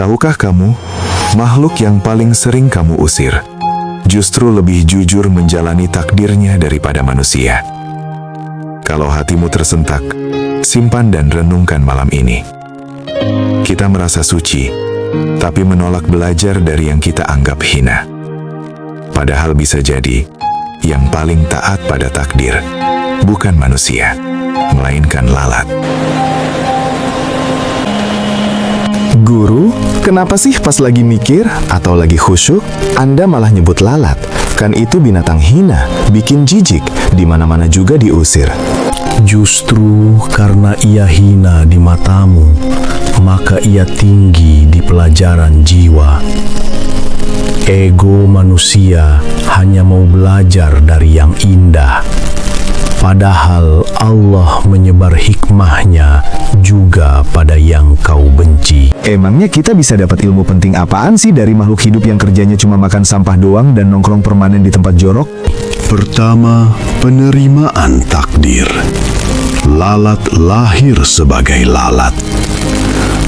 Tahukah kamu, makhluk yang paling sering kamu usir justru lebih jujur menjalani takdirnya daripada manusia. Kalau hatimu tersentak, simpan dan renungkan malam ini. Kita merasa suci, tapi menolak belajar dari yang kita anggap hina. Padahal bisa jadi, yang paling taat pada takdir bukan manusia, melainkan lalat. Guru, kenapa sih pas lagi mikir atau lagi khusyuk, Anda malah nyebut lalat? Kan itu binatang hina, bikin jijik, di mana-mana juga diusir. Justru karena ia hina di matamu, maka ia tinggi di pelajaran jiwa. Ego manusia hanya mau belajar dari yang indah. Padahal Allah menyebar hikmahnya juga pada yang kau benci. Emangnya kita bisa dapat ilmu penting apaan sih dari makhluk hidup yang kerjanya cuma makan sampah doang dan nongkrong permanen di tempat jorok? Pertama, penerimaan takdir. Lalat lahir sebagai lalat.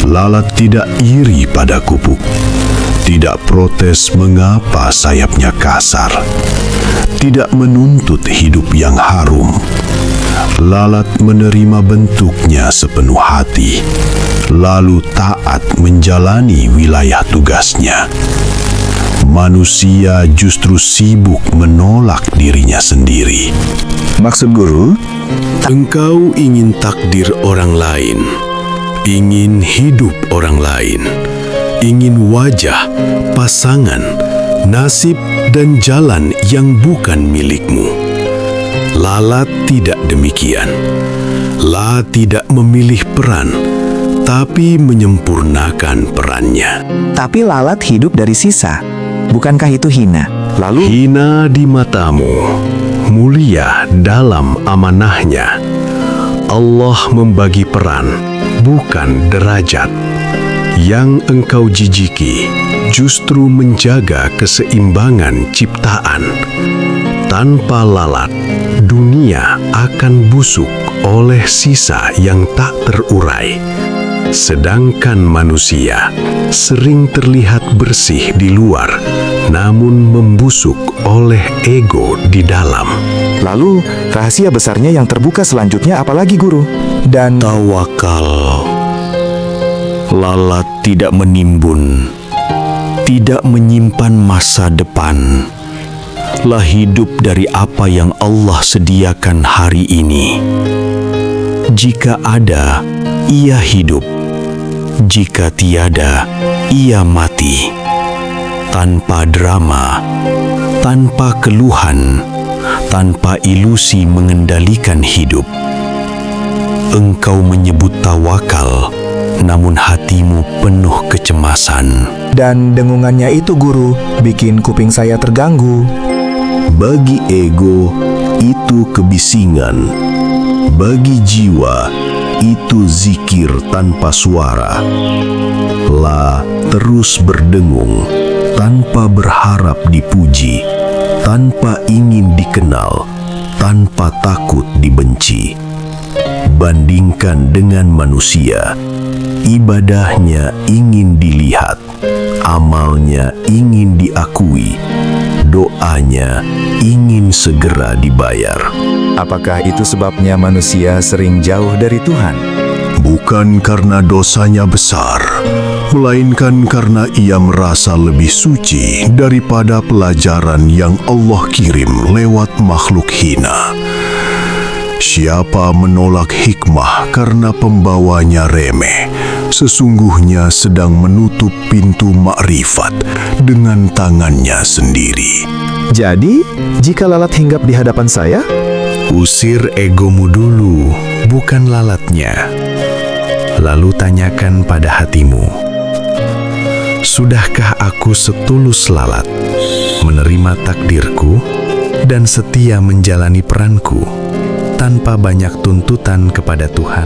Lalat tidak iri pada kupuk. Tidak protes mengapa sayapnya kasar. Tidak menuntut hidup yang harum. Lalat menerima bentuknya sepenuh hati, lalu taat menjalani wilayah tugasnya. Manusia justru sibuk menolak dirinya sendiri. Maksud guru? Engkau ingin takdir orang lain, ingin hidup orang lain, ingin wajah, pasangan, nasib, dan jalan yang bukan milikmu. Lalat tidak demikian. La tidak memilih peran, tapi menyempurnakan perannya. Tapi lalat hidup dari sisa. Bukankah itu hina? Lalu? Hina di matamu, mulia dalam amanahnya. Allah membagi peran, bukan derajat. Yang engkau jijiki justru menjaga keseimbangan ciptaan. Tanpa lalat, dunia akan busuk oleh sisa yang tak terurai. Sedangkan manusia sering terlihat bersih di luar, namun membusuk oleh ego di dalam. Lalu, rahasia besarnya yang terbuka selanjutnya apalagi guru? Dan Tawakal. Lalat tidak menimbun, tidak menyimpan masa depan. Lah hidup dari apa yang Allah sediakan hari ini. Jika ada, ia hidup. Jika tiada, ia mati. Tanpa drama, tanpa keluhan, tanpa ilusi mengendalikan hidup. Engkau menyebut tawakal, namun hatimu penuh kecemasan. Dan dengungannya itu guru, bikin kuping saya terganggu. Bagi ego, itu kebisingan. Bagi jiwa, itu zikir tanpa suara. La terus berdengung, tanpa berharap dipuji, tanpa ingin dikenal, tanpa takut dibenci. Bandingkan dengan manusia, ibadahnya ingin dilihat, amalnya ingin diakui, doanya ingin segera dibayar. Apakah itu sebabnya manusia sering jauh dari Tuhan? Bukan karena dosanya besar, melainkan karena ia merasa lebih suci daripada pelajaran yang Allah kirim lewat makhluk hina. Siapa menolak hikmah karena pembawanya remeh, sesungguhnya sedang menutup pintu makrifat dengan tangannya sendiri. Jadi, jika lalat hinggap di hadapan saya, Usir egomu dulu, bukan lalatnya. Lalu tanyakan pada hatimu, sudahkah aku setulus lalat, menerima takdirku, dan setia menjalani peranku, tanpa banyak tuntutan kepada Tuhan?